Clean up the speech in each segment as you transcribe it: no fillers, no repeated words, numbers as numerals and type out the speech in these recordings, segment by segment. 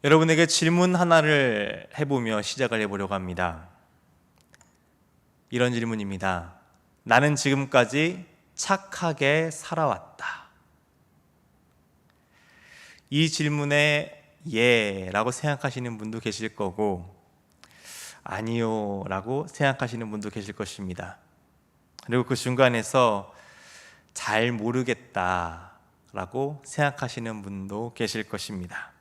여러분에게 질문 하나를 해보며 시작을 해보려고 합니다. 이런 질문입니다. 나는 지금까지 착하게 살아왔다. 이 질문에 예라고 생각하시는 분도 계실 거고 아니요 라고 생각하시는 분도 계실 것입니다. 그리고 그 중간에서 잘 모르겠다 라고 생각하시는 분도 계실 것입니다.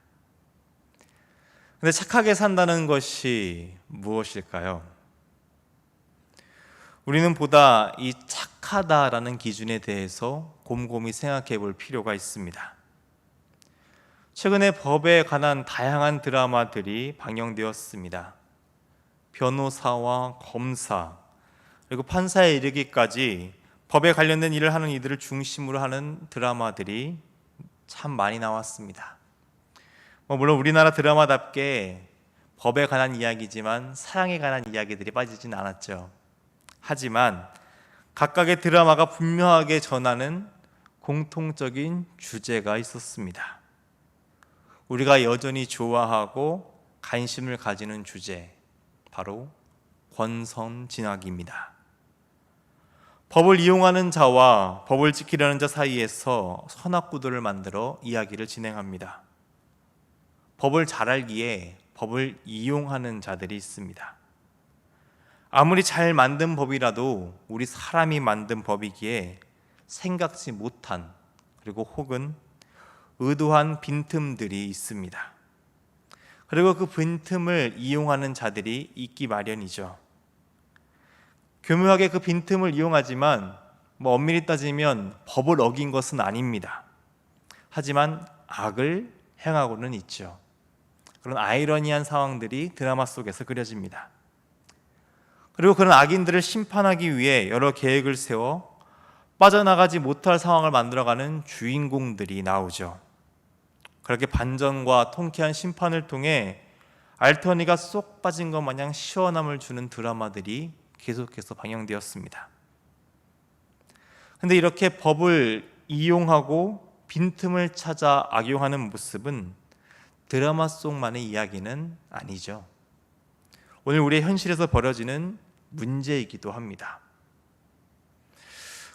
근데 착하게 산다는 것이 무엇일까요? 우리는 보다 이 착하다라는 기준에 대해서 곰곰이 생각해 볼 필요가 있습니다. 최근에 법에 관한 다양한 드라마들이 방영되었습니다. 변호사와 검사, 그리고 판사에 이르기까지 법에 관련된 일을 하는 이들을 중심으로 하는 드라마들이 참 많이 나왔습니다. 물론 우리나라 드라마답게 법에 관한 이야기지만 사랑에 관한 이야기들이 빠지진 않았죠. 하지만 각각의 드라마가 분명하게 전하는 공통적인 주제가 있었습니다. 우리가 여전히 좋아하고 관심을 가지는 주제, 바로 권선징악입니다. 법을 이용하는 자와 법을 지키려는 자 사이에서 선악구도를 만들어 이야기를 진행합니다. 법을 잘 알기에 법을 이용하는 자들이 있습니다. 아무리 잘 만든 법이라도 우리 사람이 만든 법이기에 생각지 못한 그리고 혹은 의도한 빈틈들이 있습니다. 그리고 그 빈틈을 이용하는 자들이 있기 마련이죠. 교묘하게 그 빈틈을 이용하지만 엄밀히 따지면 법을 어긴 것은 아닙니다. 하지만 악을 행하고는 있죠. 그런 아이러니한 상황들이 드라마 속에서 그려집니다. 그리고 그런 악인들을 심판하기 위해 여러 계획을 세워 빠져나가지 못할 상황을 만들어가는 주인공들이 나오죠. 그렇게 반전과 통쾌한 심판을 통해 알터니가 쏙 빠진 것 마냥 시원함을 주는 드라마들이 계속해서 방영되었습니다. 그런데 이렇게 법을 이용하고 빈틈을 찾아 악용하는 모습은 드라마 속만의 이야기는 아니죠. 오늘 우리의 현실에서 벌어지는 문제이기도 합니다.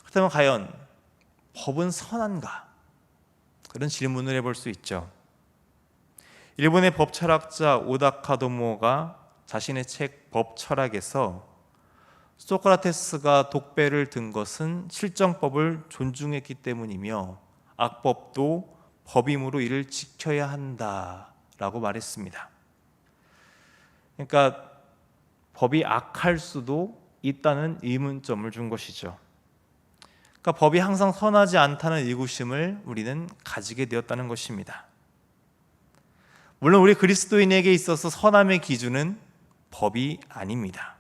그렇다면 과연 법은 선한가? 그런 질문을 해볼 수 있죠. 일본의 법철학자 오다카도모가 자신의 책 법철학에서 소크라테스가 독배를 든 것은 실정법을 존중했기 때문이며 악법도 법이므로 이를 지켜야 한다라고 말했습니다. 그러니까 법이 악할 수도 있다는 의문점을 준 것이죠. 그러니까 법이 항상 선하지 않다는 의구심을 우리는 가지게 되었다는 것입니다. 물론 우리 그리스도인에게 있어서 선함의 기준은 법이 아닙니다.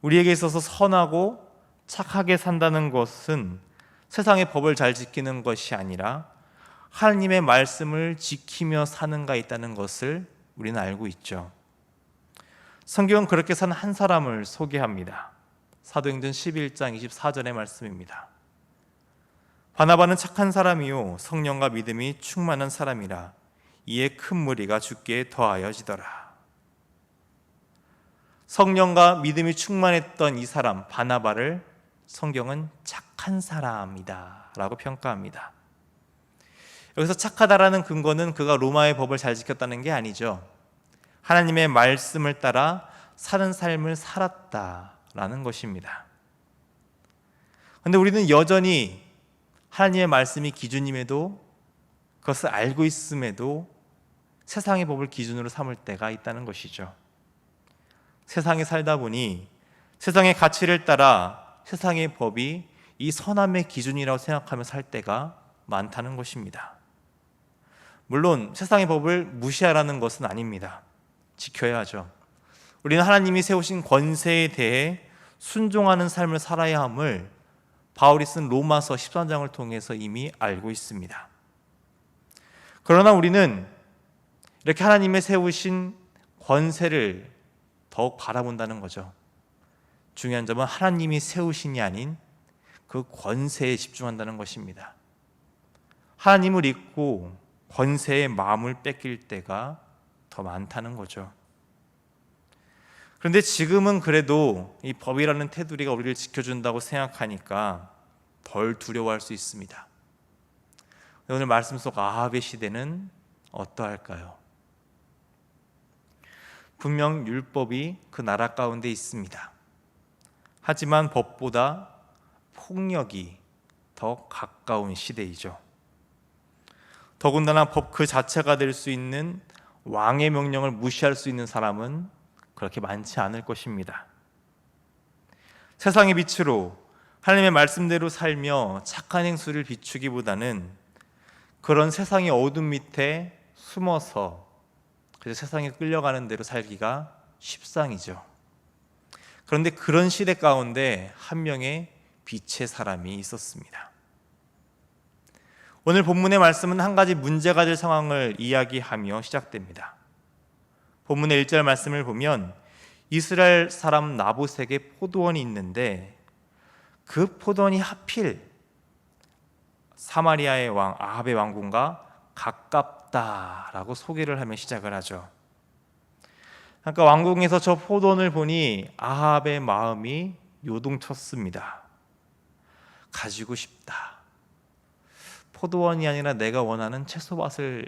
우리에게 있어서 선하고 착하게 산다는 것은 세상의 법을 잘 지키는 것이 아니라 하나님의 말씀을 지키며 사는가 있다는 것을 우리는 알고 있죠. 성경은 그렇게 산 한 사람을 소개합니다. 사도행전 11장 24절의 말씀입니다. 바나바는 착한 사람이요 성령과 믿음이 충만한 사람이라 이에 큰 무리가 주께 더하여지더라. 성령과 믿음이 충만했던 이 사람 바나바를 성경은 착한 사람이다 라고 평가합니다. 여기서 착하다라는 근거는 그가 로마의 법을 잘 지켰다는 게 아니죠. 하나님의 말씀을 따라 사는 삶을 살았다라는 것입니다. 그런데 우리는 여전히 하나님의 말씀이 기준임에도 그것을 알고 있음에도 세상의 법을 기준으로 삼을 때가 있다는 것이죠. 세상에 살다 보니 세상의 가치를 따라 세상의 법이 이 선함의 기준이라고 생각하며 살 때가 많다는 것입니다. 물론 세상의 법을 무시하라는 것은 아닙니다. 지켜야 하죠. 우리는 하나님이 세우신 권세에 대해 순종하는 삶을 살아야 함을 바울이 쓴 로마서 13장을 통해서 이미 알고 있습니다. 그러나 우리는 이렇게 하나님의 세우신 권세를 더욱 바라본다는 거죠. 중요한 점은 하나님이 세우신이 아닌 그 권세에 집중한다는 것입니다. 하나님을 잊고 권세의 마음을 뺏길 때가 더 많다는 거죠. 그런데 지금은 그래도 이 법이라는 테두리가 우리를 지켜준다고 생각하니까 덜 두려워할 수 있습니다. 오늘 말씀 속 아합의 시대는 어떠할까요? 분명 율법이 그 나라 가운데 있습니다. 하지만 법보다 폭력이 더 가까운 시대이죠. 더군다나 법 그 자체가 될 수 있는 왕의 명령을 무시할 수 있는 사람은 그렇게 많지 않을 것입니다. 세상의 빛으로 하나님의 말씀대로 살며 착한 행수를 비추기보다는 그런 세상의 어둠 밑에 숨어서 그래서 세상에 끌려가는 대로 살기가 십상이죠. 그런데 그런 시대 가운데 한 명의 빛의 사람이 있었습니다. 오늘 본문의 말씀은 한 가지 문제가 될 상황을 이야기하며 시작됩니다. 본문의 1절 말씀을 보면 이스라엘 사람 나봇에게 포도원이 있는데 그 포도원이 하필 사마리아의 왕 아합의 왕궁과 가깝다라고 소개를 하며 시작을 하죠. 그러니까 왕궁에서 저 포도원을 보니 아합의 마음이 요동쳤습니다. 가지고 싶다. 포도원이 아니라 내가 원하는 채소밭을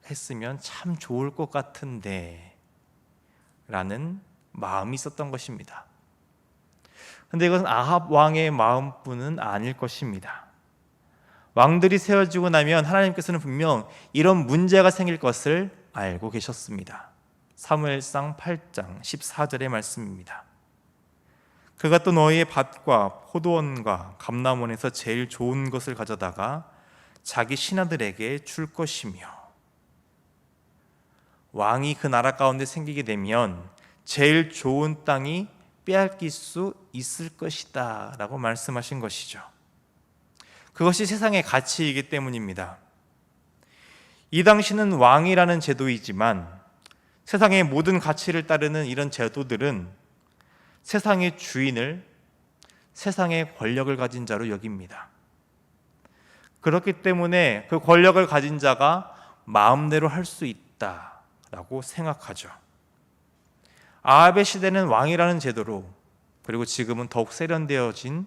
했으면 참 좋을 것 같은데 라는 마음이 있었던 것입니다. 그런데 이것은 아합 왕의 마음뿐은 아닐 것입니다. 왕들이 세워지고 나면 하나님께서는 분명 이런 문제가 생길 것을 알고 계셨습니다. 사무엘상 8장 14절의 말씀입니다. 그가 또 너희의 밭과 포도원과 감람원에서 제일 좋은 것을 가져다가 자기 신하들에게 줄 것이며, 왕이 그 나라 가운데 생기게 되면 제일 좋은 땅이 빼앗길 수 있을 것이다 라고 말씀하신 것이죠. 그것이 세상의 가치이기 때문입니다. 이 당시는 왕이라는 제도이지만 세상의 모든 가치를 따르는 이런 제도들은 세상의 주인을 세상의 권력을 가진 자로 여깁니다. 그렇기 때문에 그 권력을 가진 자가 마음대로 할 수 있다라고 생각하죠. 아합의 시대는 왕이라는 제도로, 그리고 지금은 더욱 세련되어진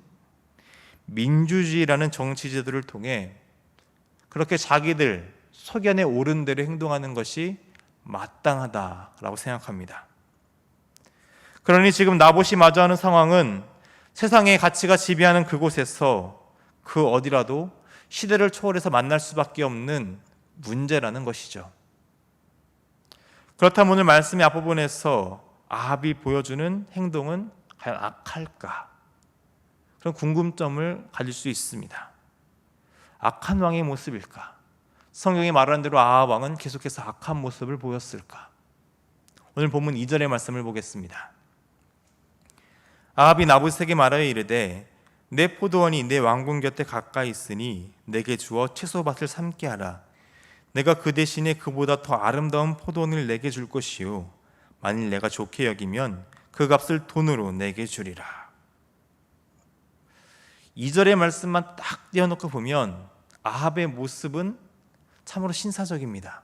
민주주의라는 정치 제도를 통해 그렇게 자기들 소견에 옳은 대로 행동하는 것이 마땅하다라고 생각합니다. 그러니 지금 나봇이 마주하는 상황은 세상의 가치가 지배하는 그곳에서 그 어디라도 시대를 초월해서 만날 수밖에 없는 문제라는 것이죠. 그렇다면 오늘 말씀의 앞부분에서 아합이 보여주는 행동은 과연 악할까? 그런 궁금점을 가질 수 있습니다. 악한 왕의 모습일까? 성경이 말하는 대로 아합 왕은 계속해서 악한 모습을 보였을까? 오늘 본문 2절의 말씀을 보겠습니다. 아합이 나봇에게 말하여 이르되 내 포도원이 내 왕궁 곁에 가까이 있으니 내게 주어 채소밭을 삼게 하라. 내가 그 대신에 그보다 더 아름다운 포도원을 내게 줄 것이요 만일 내가 좋게 여기면 그 값을 돈으로 내게 주리라. 2절의 말씀만 딱 띄워놓고 보면 아합의 모습은 참으로 신사적입니다.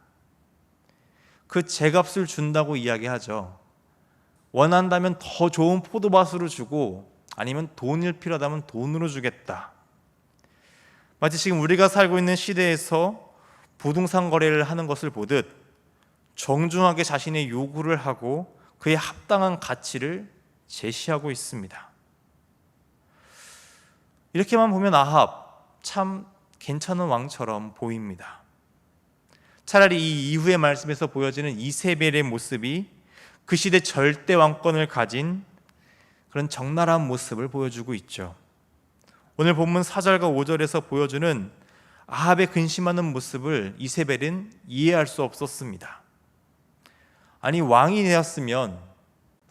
그 제값을 준다고 이야기하죠. 원한다면 더 좋은 포도밭으로 주고 아니면 돈일 필요하다면 돈으로 주겠다. 마치 지금 우리가 살고 있는 시대에서 부동산 거래를 하는 것을 보듯 정중하게 자신의 요구를 하고 그에 합당한 가치를 제시하고 있습니다. 이렇게만 보면 아합 참 괜찮은 왕처럼 보입니다. 차라리 이 이후의 말씀에서 보여지는 이세벨의 모습이 그 시대 절대 왕권을 가진 그런 적나라한 모습을 보여주고 있죠. 오늘 본문 4절과 5절에서 보여주는 아합의 근심하는 모습을 이세벨은 이해할 수 없었습니다. 아니, 왕이 되었으면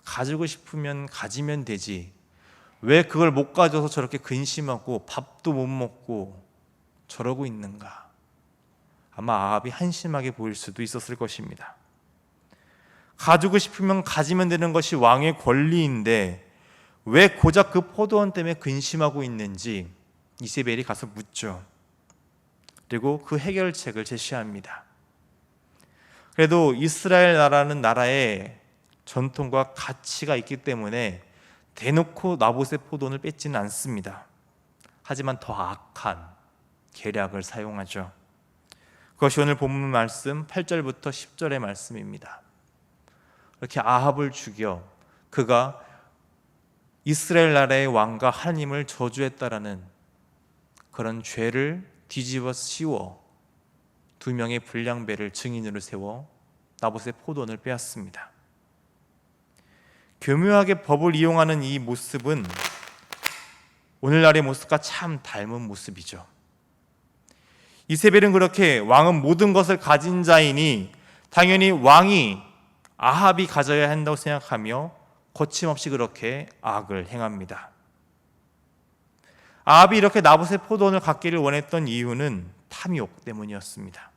가지고 싶으면 가지면 되지, 왜 그걸 못 가져서 저렇게 근심하고 밥도 못 먹고 저러고 있는가? 아마 아합이 한심하게 보일 수도 있었을 것입니다. 가지고 싶으면 가지면 되는 것이 왕의 권리인데 왜 고작 그 포도원 때문에 근심하고 있는지 이세벨이 가서 묻죠. 그리고 그 해결책을 제시합니다. 그래도 이스라엘 나라는 나라의 전통과 가치가 있기 때문에 대놓고 나봇의 포도원을 뺏지는 않습니다. 하지만 더 악한 계략을 사용하죠. 그것이 오늘 본문 말씀 8절부터 10절의 말씀입니다. 이렇게 아합을 죽여 그가 이스라엘 나라의 왕과 하나님을 저주했다라는 그런 죄를 뒤집어 씌워 두 명의 불량배를 증인으로 세워 나봇의 포도원을 빼앗습니다. 교묘하게 법을 이용하는 이 모습은 오늘날의 모습과 참 닮은 모습이죠. 이세벨은 그렇게 왕은 모든 것을 가진 자이니 당연히 왕이 아합이 가져야 한다고 생각하며 거침없이 그렇게 악을 행합니다. 아합이 이렇게 나봇의 포도원을 갖기를 원했던 이유는 탐욕 때문이었습니다.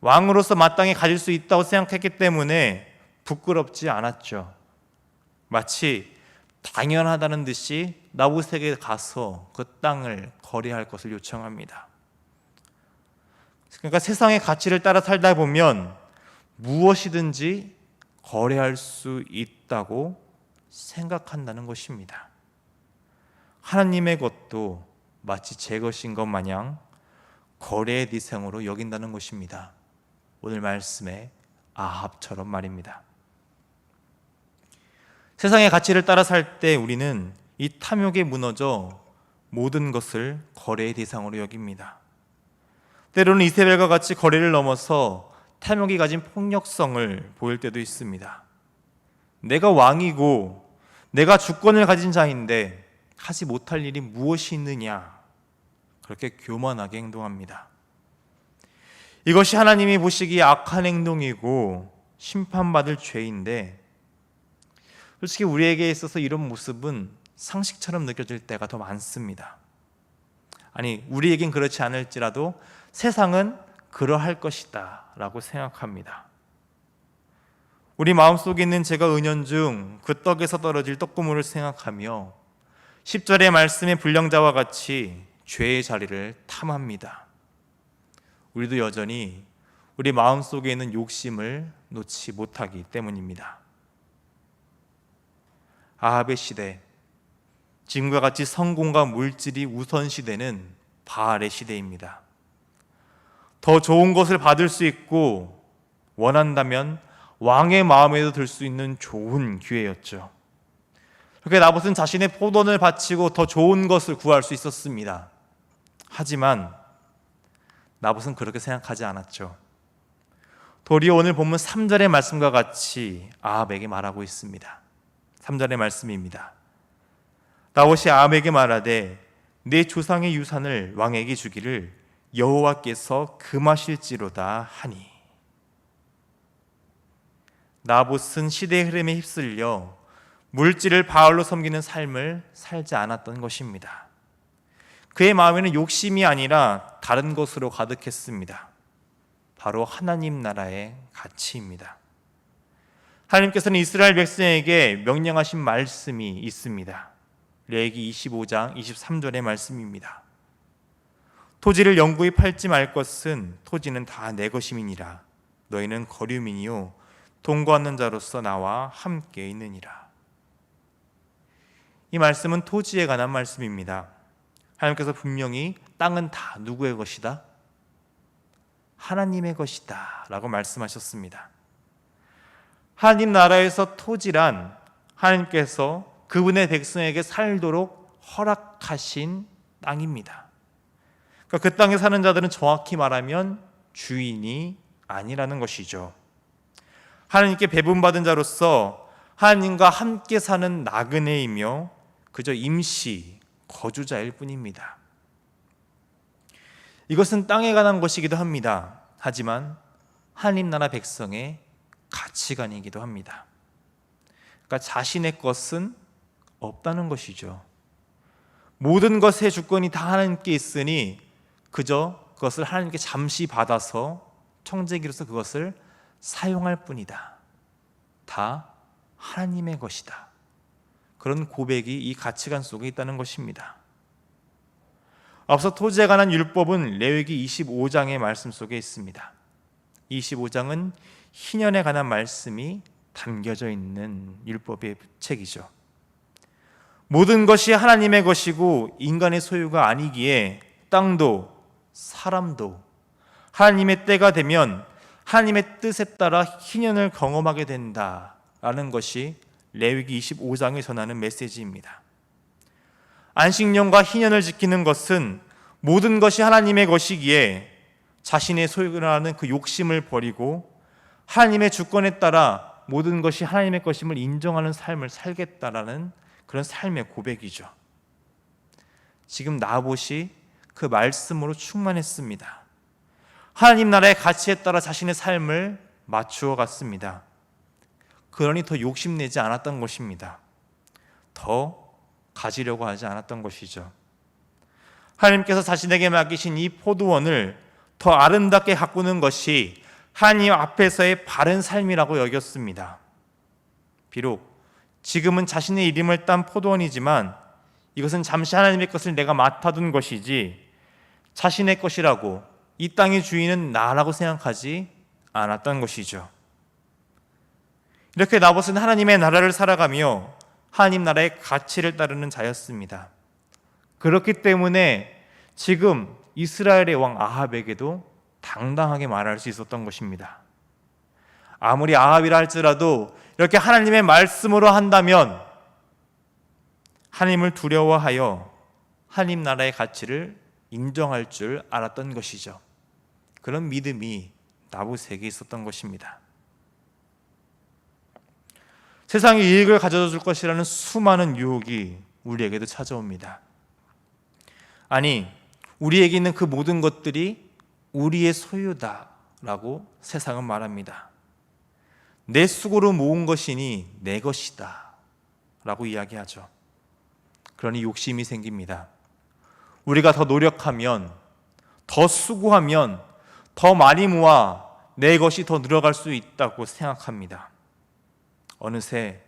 왕으로서 마땅히 가질 수 있다고 생각했기 때문에 부끄럽지 않았죠. 마치 당연하다는 듯이 나봇에게 가서 그 땅을 거래할 것을 요청합니다. 그러니까 세상의 가치를 따라 살다 보면 무엇이든지 거래할 수 있다고 생각한다는 것입니다. 하나님의 것도 마치 제 것인 것 마냥 거래의 대상으로 여긴다는 것입니다. 오늘 말씀의 아합처럼 말입니다. 세상의 가치를 따라 살 때 우리는 이 탐욕에 무너져 모든 것을 거래의 대상으로 여깁니다. 때로는 이세벨과 같이 거래를 넘어서 탐욕이 가진 폭력성을 보일 때도 있습니다. 내가 왕이고 내가 주권을 가진 자인데 하지 못할 일이 무엇이 있느냐, 그렇게 교만하게 행동합니다. 이것이 하나님이 보시기에 악한 행동이고 심판받을 죄인데, 솔직히 우리에게 있어서 이런 모습은 상식처럼 느껴질 때가 더 많습니다. 아니, 우리에겐 그렇지 않을지라도 세상은 그러할 것이다 라고 생각합니다. 우리 마음속에 있는 제가 은연중 그 떡에서 떨어질 떡고물을 생각하며 10절의 말씀의 불량자와 같이 죄의 자리를 탐합니다. 우리도 여전히 우리 마음속에 있는 욕심을 놓지 못하기 때문입니다. 아합의 시대, 지금과 같이 성공과 물질이 우선 시대는 바알의 시대입니다. 더 좋은 것을 받을 수 있고 원한다면 왕의 마음에도 들 수 있는 좋은 기회였죠. 그렇게 나봇은 자신의 포도원을 바치고 더 좋은 것을 구할 수 있었습니다. 하지만 나봇은 그렇게 생각하지 않았죠. 도리어 오늘 본문 3절의 말씀과 같이 아합에게 말하고 있습니다. 3절의 말씀입니다. 나봇이 아합에게 말하되 내 조상의 유산을 왕에게 주기를 여호와께서 금하실지로다 하니. 나봇은 시대의 흐름에 휩쓸려 물질을 바알로 섬기는 삶을 살지 않았던 것입니다. 그의 마음에는 욕심이 아니라 다른 것으로 가득했습니다. 바로 하나님 나라의 가치입니다. 하나님께서는 이스라엘 백성에게 명령하신 말씀이 있습니다. 레위기 25장 23절의 말씀입니다. 토지를 영구히 팔지 말 것은 토지는 다 내 것임이니라. 너희는 거류민이요 동거하는 자로서 나와 함께 있느니라. 이 말씀은 토지에 관한 말씀입니다. 하나님께서 분명히 땅은 다 누구의 것이다? 하나님의 것이다 라고 말씀하셨습니다. 하나님 나라에서 토지란 하나님께서 그분의 백성에게 살도록 허락하신 땅입니다. 그러니까 그 땅에 사는 자들은 정확히 말하면 주인이 아니라는 것이죠. 하나님께 배분받은 자로서 하나님과 함께 사는 나그네이며 그저 임시 거주자일 뿐입니다. 이것은 땅에 관한 것이기도 합니다. 하지만 하나님 나라 백성의 가치관이기도 합니다. 그러니까 자신의 것은 없다는 것이죠. 모든 것의 주권이 다 하나님께 있으니 그저 그것을 하나님께 잠시 받아서 청지기로서 그것을 사용할 뿐이다. 다 하나님의 것이다. 그런 고백이 이 가치관 속에 있다는 것입니다. 앞서 토지에 관한 율법은 레위기 25장의 말씀 속에 있습니다. 25장은 희년에 관한 말씀이 담겨져 있는 율법의 책이죠. 모든 것이 하나님의 것이고 인간의 소유가 아니기에 땅도 사람도 하나님의 때가 되면 하나님의 뜻에 따라 희년을 경험하게 된다라는 것이 레위기 25장에 전하는 메시지입니다. 안식년과 희년을 지키는 것은 모든 것이 하나님의 것이기에 자신의 소유라는 그 욕심을 버리고 하나님의 주권에 따라 모든 것이 하나님의 것임을 인정하는 삶을 살겠다라는 그런 삶의 고백이죠. 지금 나봇이 그 말씀으로 충만했습니다. 하나님 나라의 가치에 따라 자신의 삶을 맞추어 갔습니다. 그러니 더 욕심내지 않았던 것입니다. 더 가지려고 하지 않았던 것이죠. 하나님께서 자신에게 맡기신 이 포도원을 더 아름답게 가꾸는 것이 하나님 앞에서의 바른 삶이라고 여겼습니다. 비록 지금은 자신의 이름을 딴 포도원이지만 이것은 잠시 하나님의 것을 내가 맡아둔 것이지 자신의 것이라고 이 땅의 주인은 나라고 생각하지 않았던 것이죠. 이렇게 나봇은 하나님의 나라를 살아가며 하나님 나라의 가치를 따르는 자였습니다. 그렇기 때문에 지금 이스라엘의 왕 아합에게도 당당하게 말할 수 있었던 것입니다. 아무리 아합이라 할지라도 이렇게 하나님의 말씀으로 한다면 하나님을 두려워하여 하나님 나라의 가치를 인정할 줄 알았던 것이죠. 그런 믿음이 나봇에게 있었던 것입니다. 세상의 이익을 가져다 줄 것이라는 수많은 유혹이 우리에게도 찾아옵니다. 아니, 우리에게 있는 그 모든 것들이 우리의 소유다라고 세상은 말합니다. 내 수고로 모은 것이니 내 것이다 라고 이야기하죠. 그러니 욕심이 생깁니다. 우리가 더 노력하면, 더 수고하면 더 많이 모아 내 것이 더 늘어갈 수 있다고 생각합니다. 어느새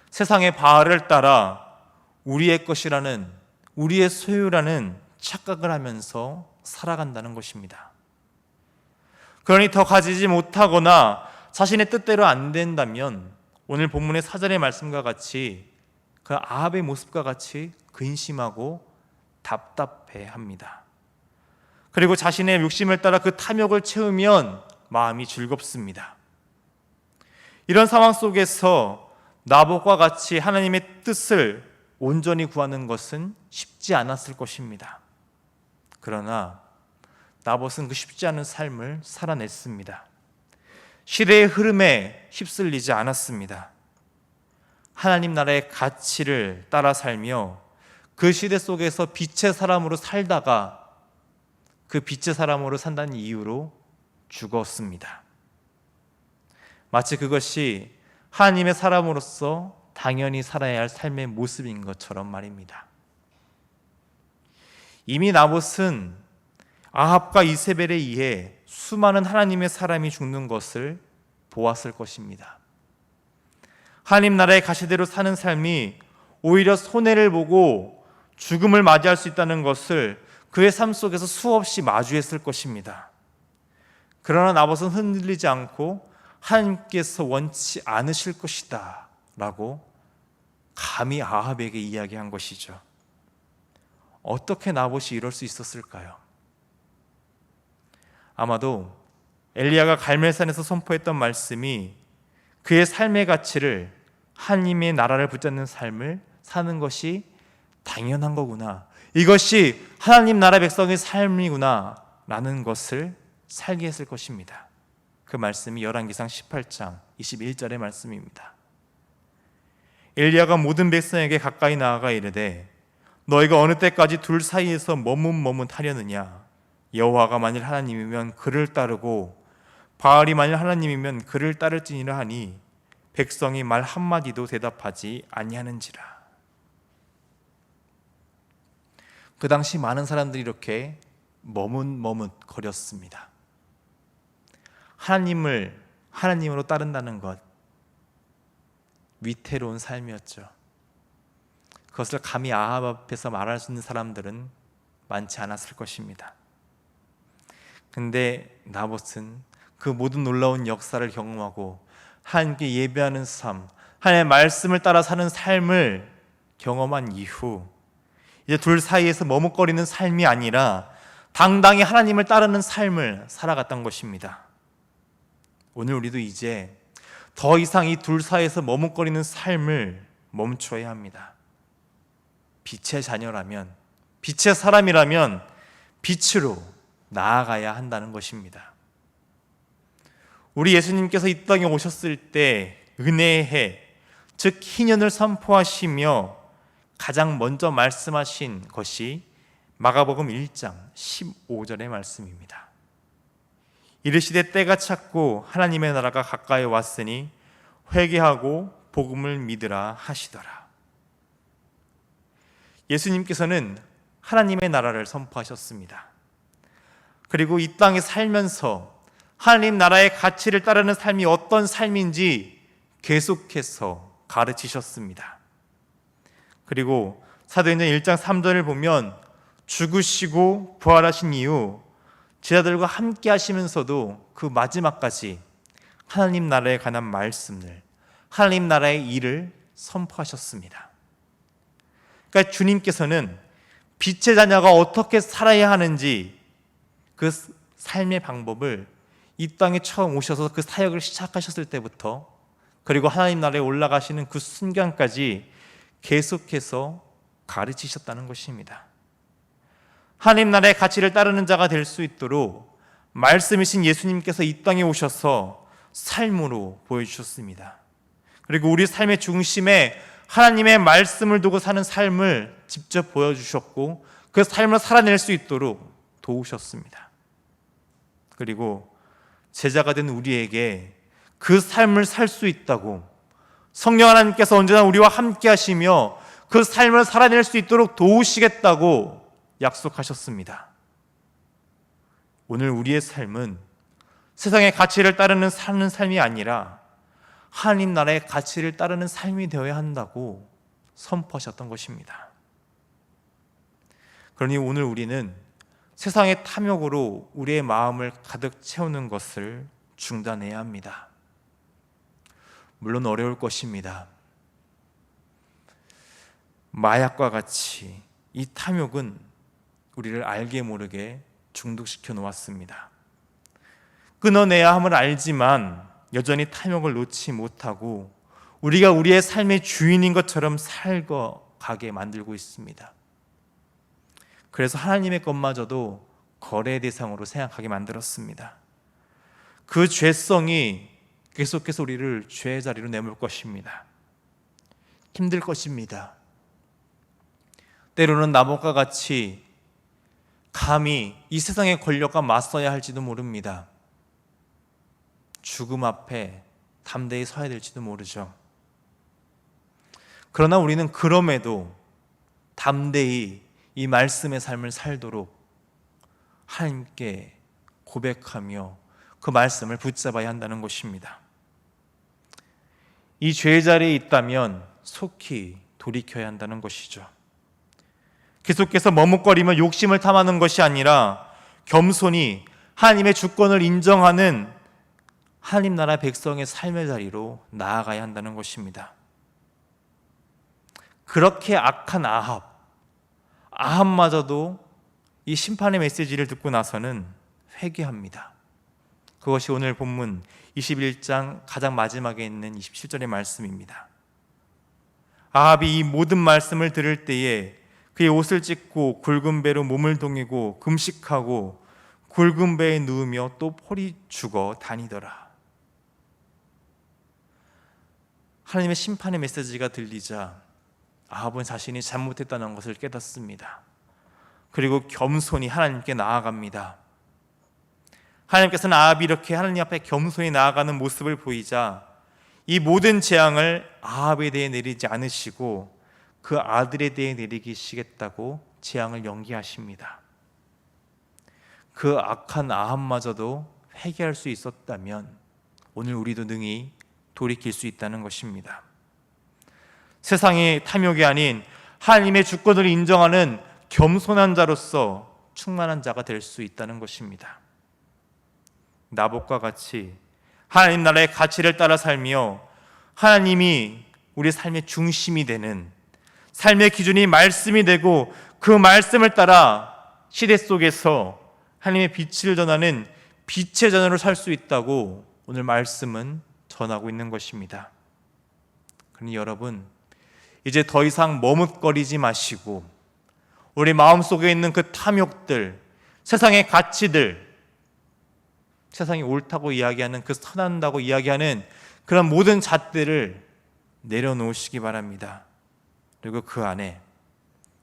세상의 바알을 따라 우리의 것이라는, 우리의 소유라는 착각을 하면서 살아간다는 것입니다. 그러니 더 가지지 못하거나 자신의 뜻대로 안 된다면 오늘 본문의 4절의 말씀과 같이 그 아합의 모습과 같이 근심하고 답답해합니다. 그리고 자신의 욕심을 따라 그 탐욕을 채우면 마음이 즐겁습니다. 이런 상황 속에서 나봇과 같이 하나님의 뜻을 온전히 구하는 것은 쉽지 않았을 것입니다. 그러나 나봇은 그 쉽지 않은 삶을 살아냈습니다. 시대의 흐름에 휩쓸리지 않았습니다. 하나님 나라의 가치를 따라 살며 그 시대 속에서 빛의 사람으로 살다가 그 빛의 사람으로 산다는 이유로 죽었습니다. 마치 그것이 하나님의 사람으로서 당연히 살아야 할 삶의 모습인 것처럼 말입니다. 이미 나봇은 아합과 이세벨에 의해 수많은 하나님의 사람이 죽는 것을 보았을 것입니다. 하나님 나라의 가시대로 사는 삶이 오히려 손해를 보고 죽음을 맞이할 수 있다는 것을 그의 삶 속에서 수없이 마주했을 것입니다. 그러나 나봇은 흔들리지 않고 하나님께서 원치 않으실 것이다 라고 감히 아합에게 이야기한 것이죠. 어떻게 나봇이 이럴 수 있었을까요? 아마도 엘리야가 갈멜산에서 선포했던 말씀이 그의 삶의 가치를 하나님의 나라를 붙잡는 삶을 사는 것이 당연한 거구나, 이것이 하나님 나라 백성의 삶이구나 라는 것을 살게 했을 것입니다. 그 말씀이 열왕기상 18장 21절의 말씀입니다. 엘리야가 모든 백성에게 가까이 나아가 이르되 너희가 어느 때까지 둘 사이에서 머뭇머뭇하려느냐? 여호와가 만일 하나님이면 그를 따르고 바알이 만일 하나님이면 그를 따를지니라 하니 백성이 말 한마디도 대답하지 아니하는지라. 그 당시 많은 사람들이 이렇게 머뭇머뭇거렸습니다. 하나님을 하나님으로 따른다는 것, 위태로운 삶이었죠. 그것을 감히 아합 앞에서 말할 수 있는 사람들은 많지 않았을 것입니다. 근데 나봇은 그 모든 놀라운 역사를 경험하고 하나님께 예배하는 삶, 하나님의 말씀을 따라 사는 삶을 경험한 이후 이제 둘 사이에서 머뭇거리는 삶이 아니라 당당히 하나님을 따르는 삶을 살아갔던 것입니다. 오늘 우리도 이제 더 이상 이 둘 사이에서 머뭇거리는 삶을 멈춰야 합니다. 빛의 자녀라면, 빛의 사람이라면 빛으로 나아가야 한다는 것입니다. 우리 예수님께서 이 땅에 오셨을 때 은혜의 해, 즉 희년을 선포하시며 가장 먼저 말씀하신 것이 마가복음 1장 15절의 말씀입니다. 이르시되 때가 찼고 하나님의 나라가 가까이 왔으니 회개하고 복음을 믿으라 하시더라. 예수님께서는 하나님의 나라를 선포하셨습니다. 그리고 이 땅에 살면서 하나님 나라의 가치를 따르는 삶이 어떤 삶인지 계속해서 가르치셨습니다. 그리고 사도행전 1장 3절을 보면 죽으시고 부활하신 이후 제자들과 함께 하시면서도 그 마지막까지 하나님 나라에 관한 말씀을, 하나님 나라의 일을 선포하셨습니다. 그러니까 주님께서는 빛의 자녀가 어떻게 살아야 하는지 그 삶의 방법을 이 땅에 처음 오셔서 그 사역을 시작하셨을 때부터 그리고 하나님 나라에 올라가시는 그 순간까지 계속해서 가르치셨다는 것입니다. 하나님 나라의 가치를 따르는 자가 될 수 있도록 말씀이신 예수님께서 이 땅에 오셔서 삶으로 보여주셨습니다. 그리고 우리 삶의 중심에 하나님의 말씀을 두고 사는 삶을 직접 보여주셨고 그 삶을 살아낼 수 있도록 도우셨습니다. 그리고 제자가 된 우리에게 그 삶을 살 수 있다고 성령 하나님께서 언제나 우리와 함께 하시며 그 삶을 살아낼 수 있도록 도우시겠다고 약속하셨습니다. 오늘 우리의 삶은 세상의 가치를 따르는 사는 삶이 아니라 하나님 나라의 가치를 따르는 삶이 되어야 한다고 선포하셨던 것입니다. 그러니 오늘 우리는 세상의 탐욕으로 우리의 마음을 가득 채우는 것을 중단해야 합니다. 물론 어려울 것입니다. 마약과 같이 이 탐욕은 우리를 알게 모르게 중독시켜 놓았습니다. 끊어내야 함을 알지만 여전히 탐욕을 놓지 못하고 우리가 우리의 삶의 주인인 것처럼 살아가게 만들고 있습니다. 그래서 하나님의 것마저도 거래 대상으로 생각하게 만들었습니다. 그 죄성이 계속해서 우리를 죄의 자리로 내몰 것입니다. 힘들 것입니다. 때로는 나봇과 같이 감히 이 세상의 권력과 맞서야 할지도 모릅니다. 죽음 앞에 담대히 서야 될지도 모르죠. 그러나 우리는 그럼에도 담대히 이 말씀의 삶을 살도록 하나님께 고백하며 그 말씀을 붙잡아야 한다는 것입니다. 이 죄의 자리에 있다면 속히 돌이켜야 한다는 것이죠. 계속해서 머뭇거리며 욕심을 탐하는 것이 아니라 겸손히 하나님의 주권을 인정하는 하나님 나라 백성의 삶의 자리로 나아가야 한다는 것입니다. 그렇게 악한 아합마저도 이 심판의 메시지를 듣고 나서는 회개합니다. 그것이 오늘 본문 21장 가장 마지막에 있는 27절의 말씀입니다. 아합이 이 모든 말씀을 들을 때에 그의 옷을 찢고 굵은 배로 몸을 동이고 금식하고 굵은 배에 누우며 또 폴이 죽어 다니더라. 하나님의 심판의 메시지가 들리자 아합은 자신이 잘못했다는 것을 깨닫습니다. 그리고 겸손히 하나님께 나아갑니다. 하나님께서는 아합이 이렇게 하나님 앞에 겸손히 나아가는 모습을 보이자 이 모든 재앙을 아합에 대해 내리지 않으시고 그 아들에 대해 내리시겠다고 재앙을 연기하십니다. 그 악한 아합마저도 회개할 수 있었다면 오늘 우리도 능히 돌이킬 수 있다는 것입니다. 세상의 탐욕이 아닌 하나님의 주권을 인정하는 겸손한 자로서 충만한 자가 될 수 있다는 것입니다. 나봇과 같이 하나님 나라의 가치를 따라 살며 하나님이 우리 삶의 중심이 되는, 삶의 기준이 말씀이 되고 그 말씀을 따라 시대 속에서 하나님의 빛을 전하는 빛의 자녀로 살 수 있다고 오늘 말씀은 전하고 있는 것입니다. 그러니 여러분, 이제 더 이상 머뭇거리지 마시고 우리 마음속에 있는 그 탐욕들, 세상의 가치들, 세상이 옳다고 이야기하는, 그 선한다고 이야기하는 그런 모든 잣들을 내려놓으시기 바랍니다. 그리고 그 안에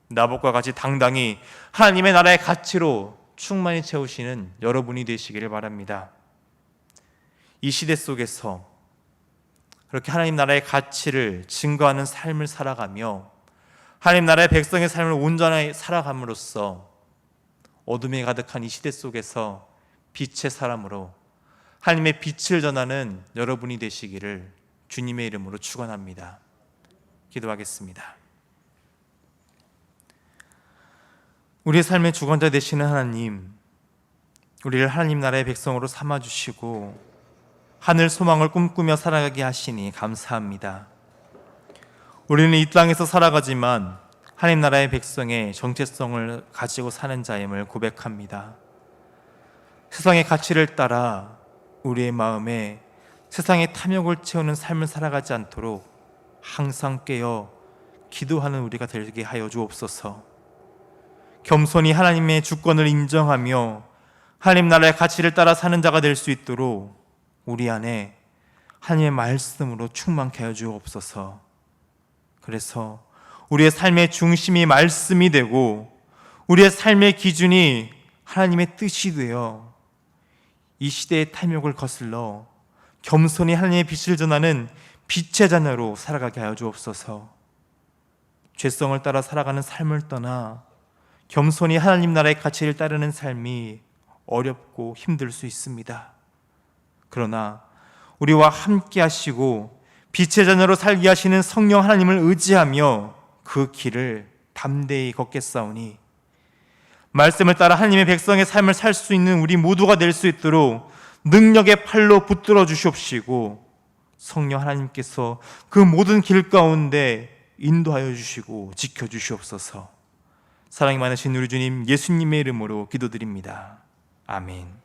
나봇과 같이 당당히 하나님의 나라의 가치로 충만히 채우시는 여러분이 되시기를 바랍니다. 이 시대 속에서 그렇게 하나님 나라의 가치를 증거하는 삶을 살아가며 하나님 나라의 백성의 삶을 온전히 살아감으로써 어둠이 가득한 이 시대 속에서 빛의 사람으로 하나님의 빛을 전하는 여러분이 되시기를 주님의 이름으로 축원합니다. 기도하겠습니다. 우리의 삶의 주관자 되시는 하나님, 우리를 하나님 나라의 백성으로 삼아주시고 하늘 소망을 꿈꾸며 살아가게 하시니 감사합니다. 우리는 이 땅에서 살아가지만 하나님 나라의 백성의 정체성을 가지고 사는 자임을 고백합니다. 세상의 가치를 따라 우리의 마음에 세상의 탐욕을 채우는 삶을 살아가지 않도록 항상 깨어 기도하는 우리가 되게 하여 주옵소서. 겸손히 하나님의 주권을 인정하며 하나님 나라의 가치를 따라 사는 자가 될 수 있도록 우리 안에 하나님의 말씀으로 충만케 하여 주옵소서. 그래서 우리의 삶의 중심이 말씀이 되고 우리의 삶의 기준이 하나님의 뜻이 되어 이 시대의 탐욕을 거슬러 겸손히 하나님의 빛을 전하는 빛의 자녀로 살아가게 하여 주옵소서. 죄성을 따라 살아가는 삶을 떠나 겸손히 하나님 나라의 가치를 따르는 삶이 어렵고 힘들 수 있습니다. 그러나 우리와 함께 하시고 빛의 자녀로 살게 하시는 성령 하나님을 의지하며 그 길을 담대히 걷겠사오니 말씀을 따라 하나님의 백성의 삶을 살 수 있는 우리 모두가 될 수 있도록 능력의 팔로 붙들어 주시옵시고 성령 하나님께서 그 모든 길 가운데 인도하여 주시고 지켜 주시옵소서. 사랑이 많으신 우리 주님 예수님의 이름으로 기도드립니다. 아멘.